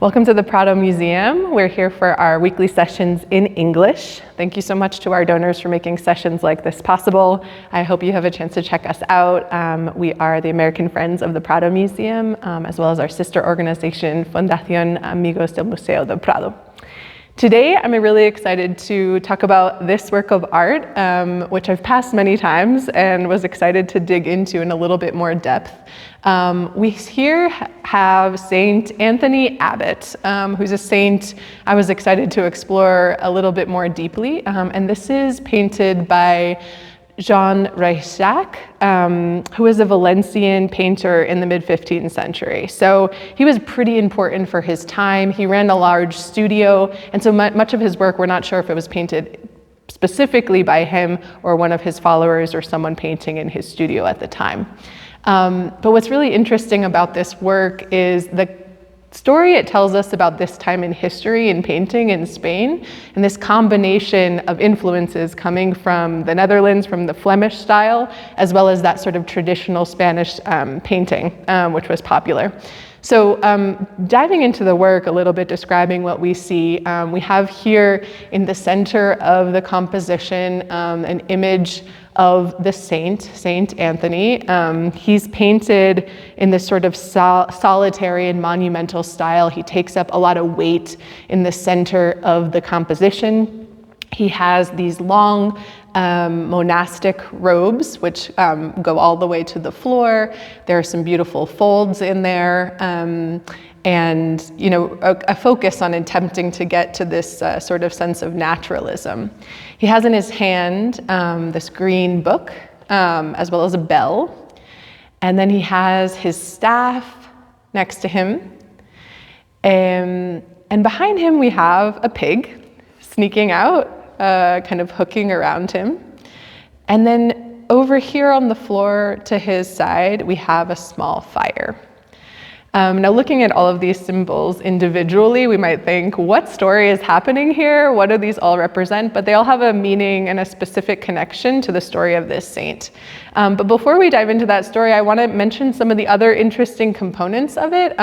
Welcome to the Prado Museum. We're here for our weekly sessions in English. Thank you so much to our donors for making sessions like this possible. I hope you have a chance to check us out. We are the American Friends of the Prado Museum, as well as our sister organization, Fundación Amigos del Museo del Prado. Today, I'm really excited to talk about this work of art, which I've passed many times and was excited to dig into in a little bit more depth. We here have Saint Anthony Abbot, who's a saint I was excited to explore a little bit more deeply. And this is painted by Joan Reixach, who was a Valencian painter in the mid-15th century. So he was pretty important for his time. He ran a large studio, and so much of his work, we're not sure if it was painted specifically by him or one of his followers or someone painting in his studio at the time. But what's really interesting about this work is the story it tells us about this time in history in painting in Spain, and this combination of influences coming from the Netherlands, from the Flemish style, as well as that sort of traditional Spanish painting, which was popular. So diving into the work a little bit, describing what we see, we have here in the center of the composition an image of the saint, Saint Anthony. He's painted in this sort of solitary and monumental style. He takes up a lot of weight in the center of the composition. He has these long monastic robes, which go all the way to the floor. There are some beautiful folds in there. And a focus on attempting to get to this sort of sense of naturalism. He has in his hand this green book, as well as a bell. And then he has his staff next to him. And behind him we have a pig sneaking out, kind of hooking around him. And then over here on the floor to his side, we have a small fire. Now looking at all of these symbols individually, we might think, what story is happening here? What do these all represent? But they all have a meaning and a specific connection to the story of this saint. But before we dive into that story, I want to mention some of the other interesting components of it.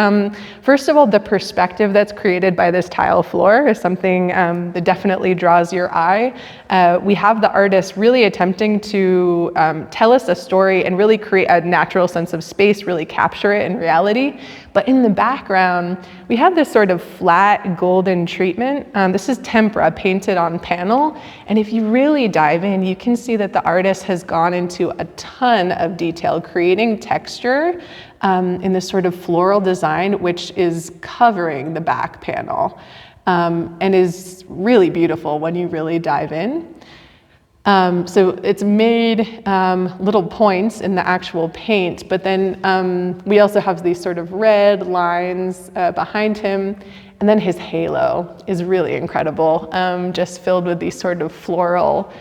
First of all, the perspective that's created by this tile floor is something that definitely draws your eye. We have the artist really attempting to tell us a story and really create a natural sense of space, really capture it in reality. But in the background, we have this sort of flat golden treatment. This is tempera painted on panel. And if you really dive in, you can see that the artist has gone into a ton of detail, creating texture in this sort of floral design, which is covering the back panel and is really beautiful when you really dive in. So it's made little points in the actual paint, but then we also have these sort of red lines behind him. And then his halo is really incredible, just filled with these sort of floral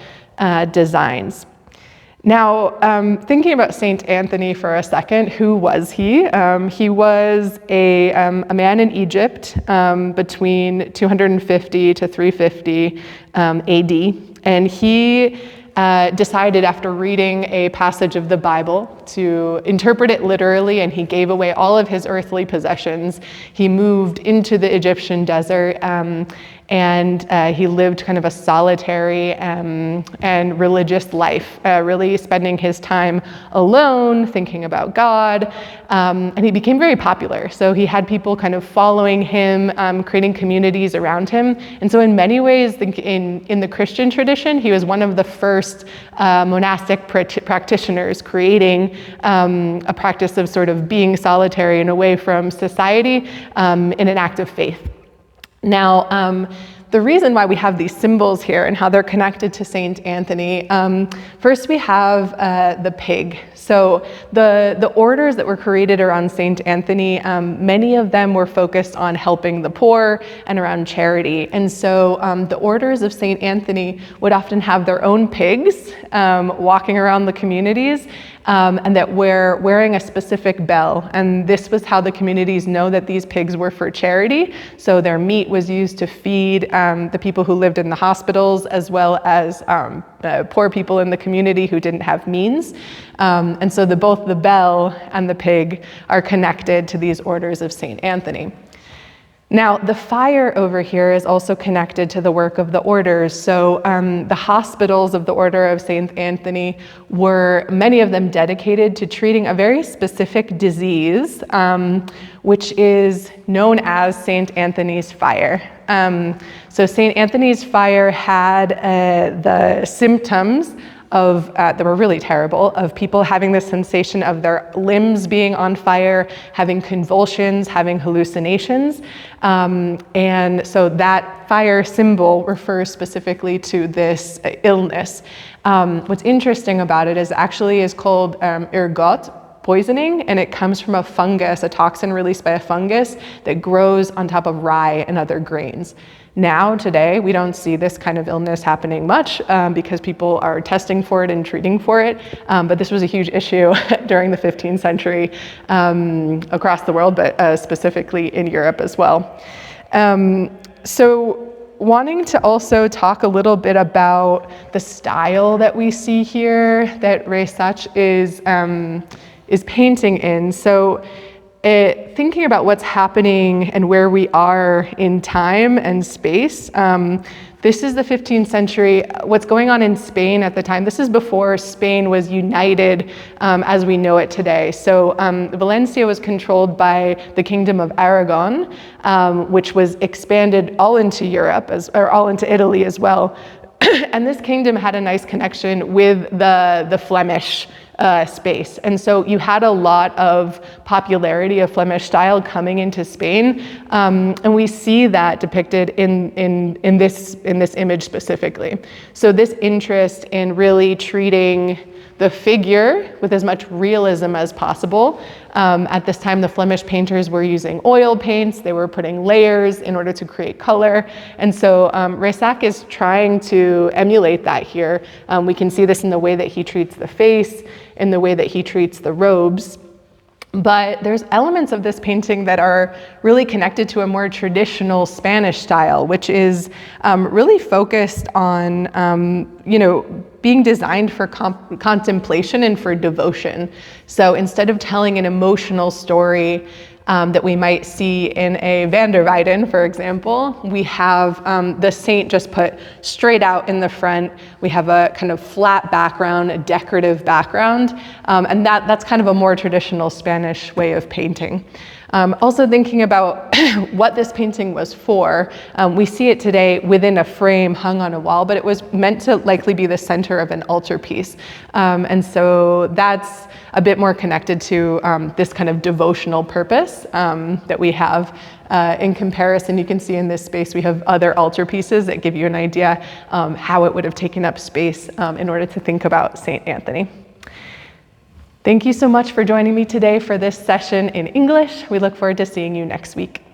designs. Now, thinking about Saint Anthony for a second, who was he? He was a man in Egypt between 250 to 350 AD. And he decided after reading a passage of the Bible to interpret it literally, and he gave away all of his earthly possessions. He moved into the Egyptian desert, and he lived kind of a solitary and religious life, really spending his time alone, thinking about God, and he became very popular. So he had people kind of following him, creating communities around him. And so in many ways, in the Christian tradition, he was one of the first monastic practitioners creating a practice of sort of being solitary and away from society in an act of faith. Now, the reason why we have these symbols here and how they're connected to Saint Anthony, first we have the pig. So the orders that were created around Saint Anthony, many of them were focused on helping the poor and around charity. And so the orders of Saint Anthony would often have their own pigs walking around the communities, and that were wearing a specific bell. And this was how the communities know that these pigs were for charity. So their meat was used to feed the people who lived in the hospitals, as well as poor people in the community who didn't have means. And so both the bell and the pig are connected to these orders of Saint Anthony. Now, the fire over here is also connected to the work of the orders. So the hospitals of the Order of Saint Anthony were, many of them, dedicated to treating a very specific disease, which is known as Saint Anthony's fire. So Saint Anthony's fire had the symptoms of, that were really terrible, of people having the sensation of their limbs being on fire, having convulsions, having hallucinations. And so that fire symbol refers specifically to this illness. What's interesting about it is actually is called ergot, poisoning, and it comes from a fungus, a toxin released by a fungus that grows on top of rye and other grains. Now, today, we don't see this kind of illness happening much because people are testing for it and treating for it, but this was a huge issue during the 15th century across the world, but specifically in Europe as well. So wanting to also talk a little bit about the style that we see here that Reixach is painting in. So thinking about what's happening and where we are in time and space, this is the 15th century. What's going on in Spain at the time, this is before Spain was united as we know it today. So Valencia was controlled by the Kingdom of Aragon, which was expanded all into Europe, or all into Italy as well. And this kingdom had a nice connection with the Flemish space. And so you had a lot of popularity of Flemish style coming into Spain. And we see that depicted in this image specifically. So this interest in really treating the figure with as much realism as possible. At this time, the Flemish painters were using oil paints. They were putting layers in order to create color. And so Reixach is trying to emulate that here. We can see this in the way that he treats the face, in the way that he treats the robes. But there's elements of this painting that are really connected to a more traditional Spanish style, which is really focused on, being designed for contemplation and for devotion. So instead of telling an emotional story that we might see in a Van der Weyden, for example, we have the saint just put straight out in the front. We have a kind of flat background, a decorative background, and that's kind of a more traditional Spanish way of painting. Also thinking about what this painting was for, we see it today within a frame hung on a wall, but it was meant to likely be the center of an altarpiece. And so that's a bit more connected to this kind of devotional purpose that we have. In comparison, you can see in this space we have other altarpieces that give you an idea how it would have taken up space in order to think about Saint Anthony. Thank you so much for joining me today for this session in English. We look forward to seeing you next week.